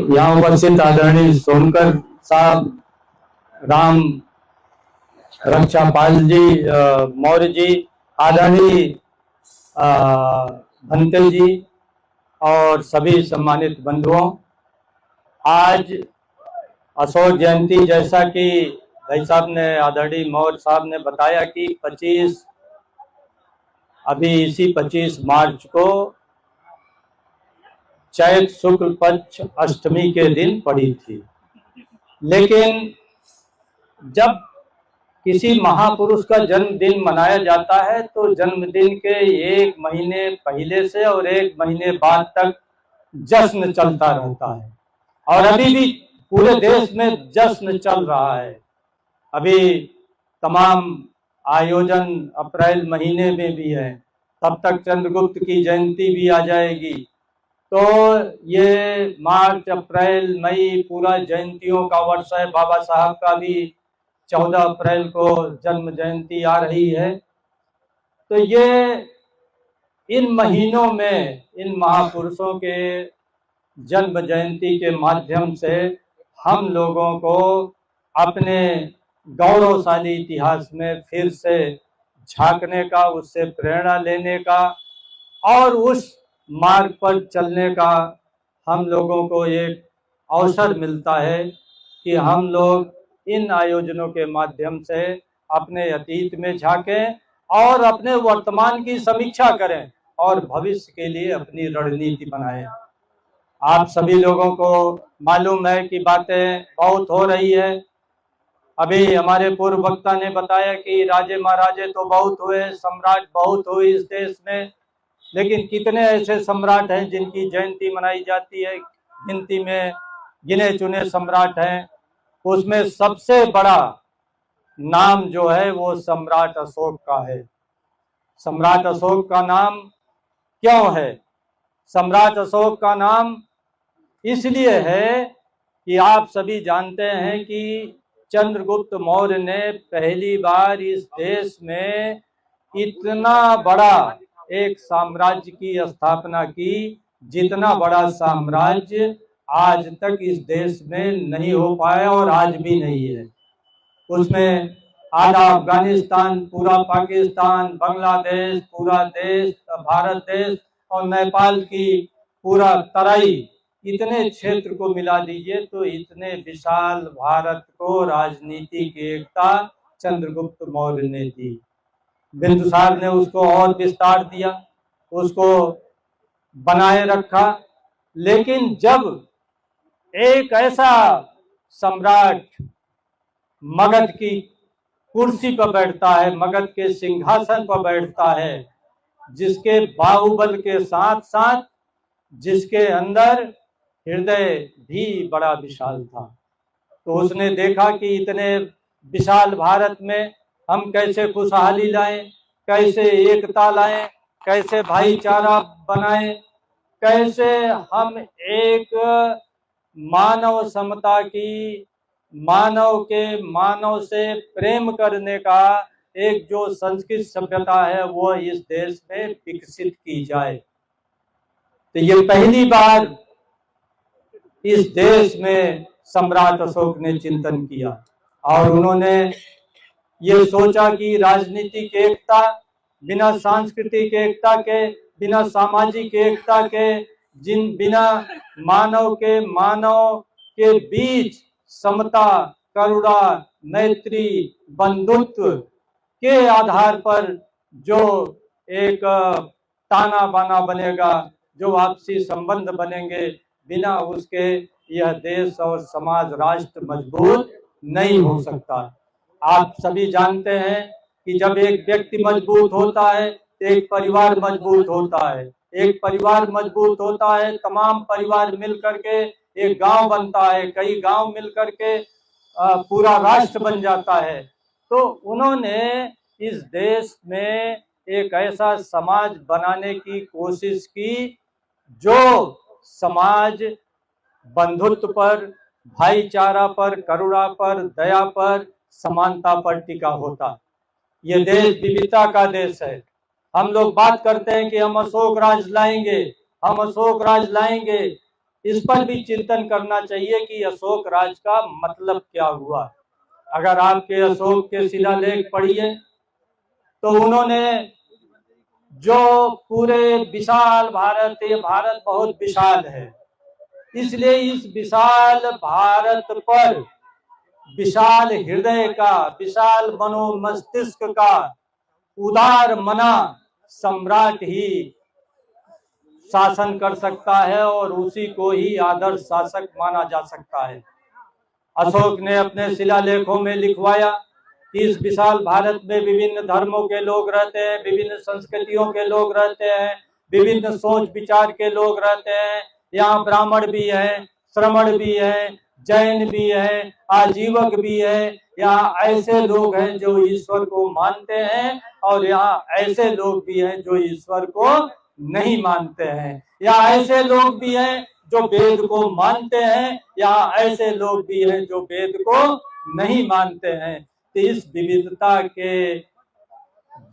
यहाँ उपस्थित आदरणीय सोनकर साहब, राम रक्षापाल जी, मौर्य जी, आदरणीय भंते जी और सभी सम्मानित बंधुओं, आज अशोक जयंती, जैसा कि भाई साहब ने, आदरणीय मौर्य साहब ने बताया कि 25 मार्च को चैत शुक्ल पक्ष अष्टमी के दिन पड़ी थी। लेकिन जब किसी महापुरुष का जन्मदिन मनाया जाता है तो जन्मदिन के 1 महीने पहले से और 1 महीने बाद तक जश्न चलता रहता है, और अभी भी पूरे देश में जश्न चल रहा है। अभी तमाम आयोजन अप्रैल महीने में भी है, तब तक चंद्रगुप्त की जयंती भी आ जाएगी। तो ये मार्च, अप्रैल, मई पूरा जयंतियों का वर्ष है। बाबा साहब का भी 14 अप्रैल को जन्म जयंती आ रही है। तो ये इन महीनों में इन महापुरुषों के जन्म जयंती के माध्यम से हम लोगों को अपने गौरवशाली इतिहास में फिर से झांकने का, उससे प्रेरणा लेने का और उस मार्ग पर चलने का हम लोगों को एक अवसर मिलता है कि हम लोग इन आयोजनों के माध्यम से अपने अतीत में झांकें और अपने वर्तमान की समीक्षा करें और भविष्य के लिए अपनी रणनीति बनाएं। आप सभी लोगों को मालूम है कि बातें बहुत हो रही है। अभी हमारे पूर्व वक्ता ने बताया कि राजे महाराजे तो बहुत हुए, सम्राट बहुत हुए इस देश में, लेकिन कितने ऐसे सम्राट हैं जिनकी जयंती मनाई जाती है? गिनती में गिने चुने सम्राट हैं। उसमें सबसे बड़ा नाम जो है वो सम्राट अशोक का है। सम्राट अशोक का नाम क्यों है? सम्राट अशोक का नाम इसलिए है कि आप सभी जानते हैं कि चंद्रगुप्त मौर्य ने पहली बार इस देश में इतना बड़ा एक साम्राज्य की स्थापना की, जितना बड़ा साम्राज्य आज तक इस देश में नहीं हो पाया और आज भी नहीं है। उसमें आधा अफगानिस्तान, पूरा पाकिस्तान, बांग्लादेश, पूरा देश, भारत देश और नेपाल की पूरा तराई, इतने क्षेत्र को मिला दीजिए तो इतने विशाल भारत को राजनीतिक एकता चंद्रगुप्त मौर्य ने दी। बिंदुसार ने उसको और विस्तार दिया, उसको बनाए रखा। लेकिन जब एक ऐसा सम्राट मगध की कुर्सी पर बैठता है, मगध के सिंहासन पर बैठता है, जिसके बाहुबल के साथ साथ जिसके अंदर हृदय भी बड़ा विशाल था, तो उसने देखा कि इतने विशाल भारत में हम कैसे खुशहाली लाएं, कैसे एकता लाएं, कैसे भाईचारा बनाएं, कैसे हम एक मानव समता की, मानव के मानव से प्रेम करने का एक जो संस्कृत सभ्यता है वो इस देश में विकसित की जाए। तो ये पहली बार इस देश में सम्राट अशोक ने चिंतन किया और उन्होंने ये सोचा कि राजनीतिक एकता, बिना सांस्कृतिक एकता के, बिना सामाजिक एकता के, बिना मानव के बीच समता, करुणा, मैत्री, बंधुत्व के आधार पर जो एक ताना बाना बनेगा, जो आपसी संबंध बनेंगे, बिना उसके यह देश और समाज, राष्ट्र मजबूत नहीं हो सकता। आप सभी जानते हैं कि जब एक व्यक्ति मजबूत होता है तो एक परिवार मजबूत होता है, एक परिवार मजबूत होता है, तमाम परिवार मिलकर के एक गांव बनता है, कई गांव मिलकर के पूरा राष्ट्र बन जाता है। तो उन्होंने इस देश में एक ऐसा समाज बनाने की कोशिश की जो समाज बंधुत्व पर, भाईचारा पर, करुणा पर, दया पर, समानता पर टिका होता। ये देश विविधता का देश है। हम लोग बात करते हैं कि हम अशोक राज लाएंगे, हम अशोक राज लाएंगे। इस पर भी चिंतन करना चाहिए कि अशोक राज का मतलब क्या हुआ। अगर आपके अशोक के शिलालेख पढ़िए तो उन्होंने जो पूरे विशाल भारत, ये भारत बहुत विशाल है, इसलिए इस विशाल भारत पर विशाल हृदय का, विशाल मनोमस्तिष्क का उदार मना सम्राट ही शासन कर सकता है और उसी को ही आदर्श शासक माना जा सकता है। अशोक ने अपने शिलालेखों में लिखवाया कि इस विशाल भारत में विभिन्न धर्मों के लोग रहते हैं, विभिन्न संस्कृतियों के लोग रहते हैं, विभिन्न सोच विचार के लोग रहते हैं। यहाँ ब्राह्मण भी है, श्रमण भी है, जैन भी है, आजीवक भी है। यहाँ ऐसे लोग हैं जो ईश्वर को मानते हैं और यहाँ ऐसे लोग भी हैं जो ईश्वर को नहीं मानते हैं। यहाँ ऐसे लोग भी हैं जो वेद को मानते हैं, यहाँ ऐसे लोग भी हैं जो वेद को नहीं मानते हैं। तो इस विविधता के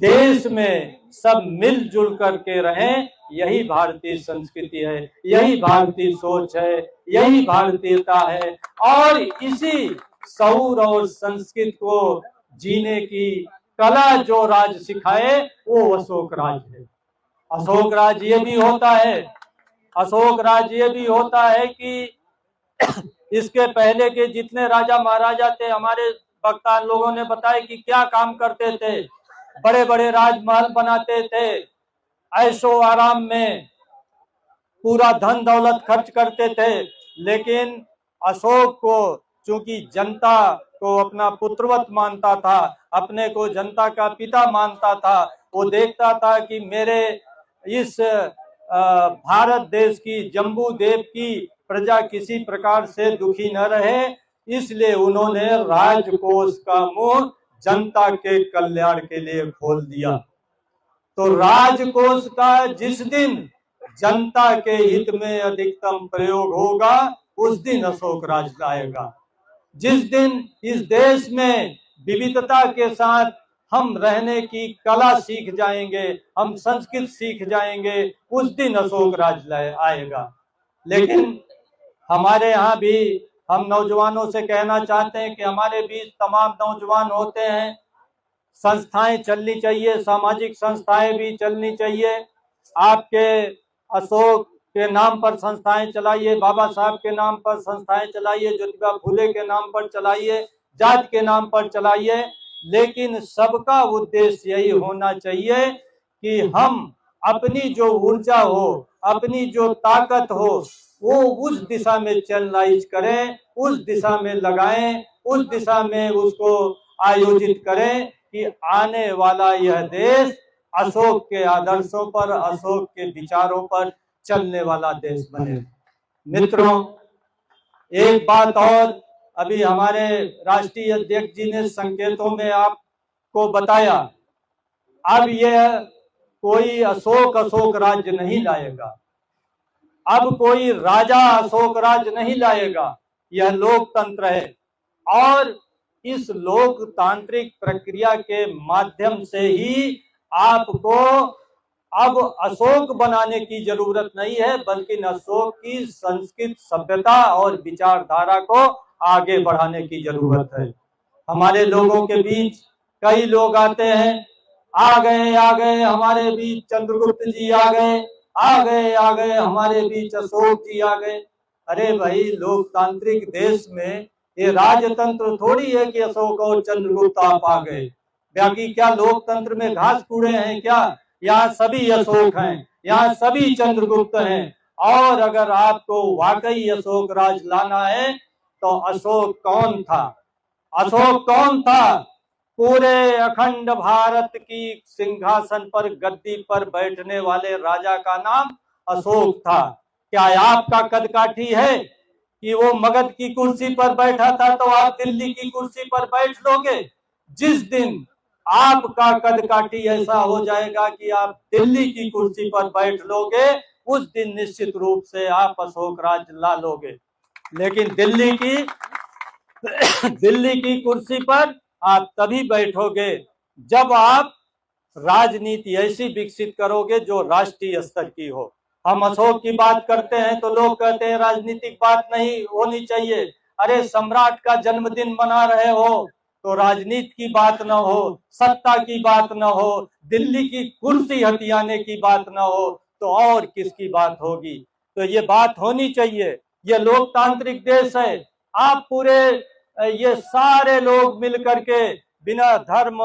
देश में सब मिलजुल करके रहें, यही भारतीय संस्कृति है, यही भारतीय सोच है, यही भारतीयता है। और इसी शऊर और संस्कृति को जीने की कला जो राज सिखाए वो अशोक राज है। अशोक राज ये भी होता है, अशोक राज ये भी होता है कि इसके पहले के जितने राजा महाराजा थे, हमारे वक्ता लोगों ने बताया कि क्या काम करते थे। बड़े बड़े राजमहल बनाते थे, ऐशो आराम में पूरा धन दौलत खर्च करते थे। लेकिन अशोक को चूंकि जनता को अपना पुत्रवत मानता था, अपने को जनता का पिता मानता था, वो देखता था कि मेरे इस भारत देश की, जम्बू द्वीप की प्रजा किसी प्रकार से दुखी न रहे, इसलिए उन्होंने राजकोष का मुंह जनता के कल्याण के लिए खोल दिया। तो राजकोष का जिस दिन जनता के हित में अधिकतम प्रयोग होगा उस दिन अशोक राज आएगा। जिस दिन इस देश में विविधता के साथ हम रहने की कला सीख जाएंगे, हम संस्कृत सीख जाएंगे, उस दिन अशोक राज आएगा। लेकिन हमारे यहाँ भी हम नौजवानों से कहना चाहते हैं कि हमारे बीच तमाम नौजवान होते हैं, संस्थाएं चलनी चाहिए, सामाजिक संस्थाएं भी चलनी चाहिए। आपके अशोक के नाम पर संस्थाएं चलाइए, बाबा साहब के नाम पर संस्थाएं चलाइए, ज्योतिबा फुले के नाम पर चलाइए, जात के नाम पर चलाइए। लेकिन सबका उद्देश्य यही होना चाहिए कि हम अपनी जो ऊर्जा हो, अपनी जो ताकत हो, वो उस दिशा में चैनलाइज करें, उस दिशा में लगाएं, उस दिशा में उसको आयोजित करें कि आने वाला यह देश अशोक के आदर्शों पर, अशोक के विचारों पर चलने वाला देश बने। मित्रों, एक बात और, अभी हमारे राष्ट्रीय अध्यक्ष जी ने संकेतों में आपको बताया, अब यह कोई अशोक राज्य नहीं लाएगा, अब कोई राजा अशोक राज नहीं लाएगा, यह लोकतंत्र है। और इस लोकतांत्रिक प्रक्रिया के माध्यम से ही आपको अब अशोक बनाने की जरूरत नहीं है, बल्कि अशोक की संस्कृत सभ्यता और विचारधारा को आगे बढ़ाने की जरूरत है। हमारे लोगों के बीच कई लोग आते हैं, आ गए हमारे बीच चंद्रगुप्त जी आ गए हमारे बीच अशोक जी आ गए। अरे भाई, लोकतांत्रिक देश में ये राजतंत्र थोड़ी है कि अशोक और चंद्रगुप्त आप आ गए। बाकी क्या लोकतंत्र में घास कूड़े हैं क्या? यहाँ सभी अशोक हैं, यहाँ सभी चंद्रगुप्त हैं। और अगर आपको वाकई अशोक राज लाना है तो अशोक कौन था? अशोक कौन था? पूरे अखंड भारत की सिंहासन पर, गद्दी पर बैठने वाले राजा का नाम अशोक था। क्या आपका कदकाठी है कि वो मगध की कुर्सी पर बैठा था तो आप दिल्ली की कुर्सी पर बैठ लोगे? जिस दिन आपका कदकाठी ऐसा हो जाएगा कि आप दिल्ली की कुर्सी पर बैठ लोगे, उस दिन निश्चित रूप से आप अशोक राज ला लोगे। लेकिन दिल्ली की कुर्सी पर आप तभी बैठोगे जब आप राजनीति ऐसी विकसित करोगे जो राष्ट्रीय स्तर की हो, हम अशोक की बात करते हैं तो लोग कहते हैं राजनीतिक बात नहीं होनी चाहिए। अरे सम्राट का जन्मदिन मना रहे हो तो राजनीति की बात न हो, सत्ता की बात न हो, दिल्ली की कुर्सी हथियाने की बात न हो तो और किसकी बात होगी। तो ये बात होनी चाहिए। ये लोकतांत्रिक देश है। आप पूरे ये सारे लोग मिल करके बिना धर्म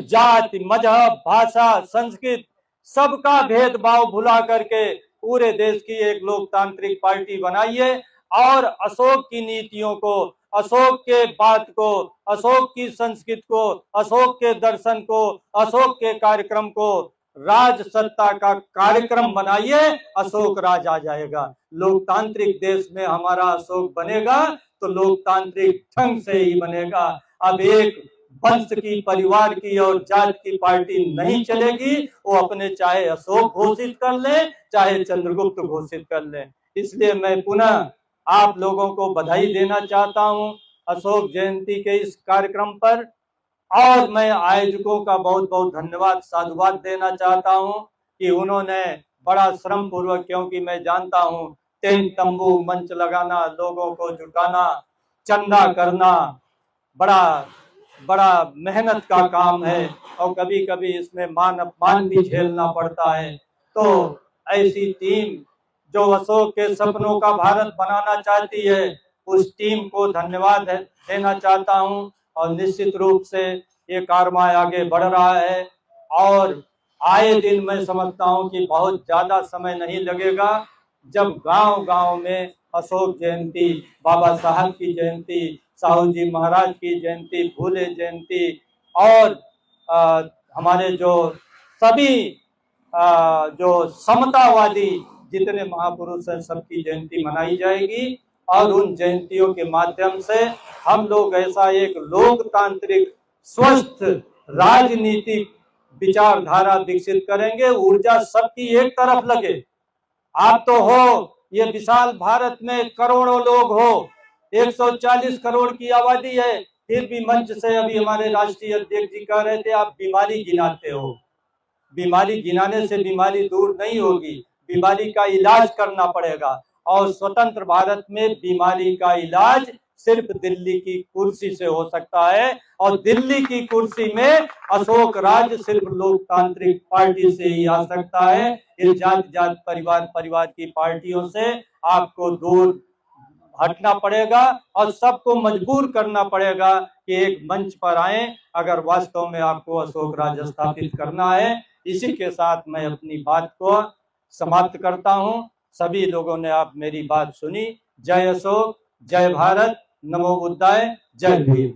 जाति मजहब भाषा संस्कृत सबका भेदभाव भुला करके पूरे देश की एक लोकतांत्रिक पार्टी बनाइए और अशोक की नीतियों को, अशोक के बात को, अशोक की संस्कृति को, अशोक के दर्शन को, अशोक के कार्यक्रम को राज सत्ता का कार्यक्रम बनाइए। अशोक राज आ जाएगा। लोकतांत्रिक देश में हमारा अशोक बनेगा तो लोकतांत्रिक ढंग से ही बनेगा। अब एक वंश की, परिवार की और जात की पार्टी नहीं चलेगी। वो अपने चाहे अशोक घोषित कर ले, चाहे चंद्रगुप्त घोषित कर ले। इसलिए मैं पुनः आप लोगों को बधाई देना चाहता हूं अशोक जयंती के इस कार्यक्रम पर, और मैं आयोजकों का बहुत बहुत धन्यवाद साधुवाद देना चाहता हूं कि उन्होंने बड़ा श्रम पूर्वक, क्योंकि मैं जानता हूं टेंट तंबू मंच लगाना, लोगों को जुटाना, चंदा करना बड़ा मेहनत का काम है और कभी कभी इसमें मान अपमान भी झेलना पड़ता है। तो ऐसी टीम जो अशोक के सपनों का भारत बनाना चाहती है, उस टीम को धन्यवाद देना चाहता हूं। और निश्चित रूप से ये कारवां आगे बढ़ रहा है और आए दिन मैं समझता हूं कि बहुत ज्यादा समय नहीं लगेगा जब गांव-गांव में अशोक जयंती, बाबा साहब की जयंती, साहू जी महाराज की जयंती, फूले जयंती और हमारे जो सभी जो समतावादी जितने महापुरुष हैं सबकी जयंती मनाई जाएगी। और उन जयंतियों के माध्यम से हम लोग ऐसा एक लोकतांत्रिक स्वस्थ राजनीतिक विचारधारा विकसित करेंगे। ऊर्जा सबकी एक तरफ लगे। आप तो हो, ये विशाल भारत में करोड़ों लोग हो, 140 करोड़ की आबादी है, फिर भी मंच से अभी हमारे राष्ट्रीय अध्यक्ष जी कह रहे थे आप बीमारी गिनाते हो। बीमारी गिनाने से बीमारी दूर नहीं होगी, बीमारी का इलाज करना पड़ेगा। और स्वतंत्र भारत में बीमारी का इलाज सिर्फ दिल्ली की कुर्सी से हो सकता है और दिल्ली की कुर्सी में अशोक राज सिर्फ लोकतांत्रिक पार्टी से ही आ सकता है। इस जात परिवार की पार्टियों से आपको दूर हटना पड़ेगा और सबको मजबूर करना पड़ेगा कि एक मंच पर आए अगर वास्तव में आपको अशोक राज स्थापित करना है। इसी के साथ मैं अपनी बात को समाप्त करता हूं। सभी लोगों ने आप मेरी बात सुनी। जय अशोक, जय भारत, नमो बुद्धाय, जय भीम।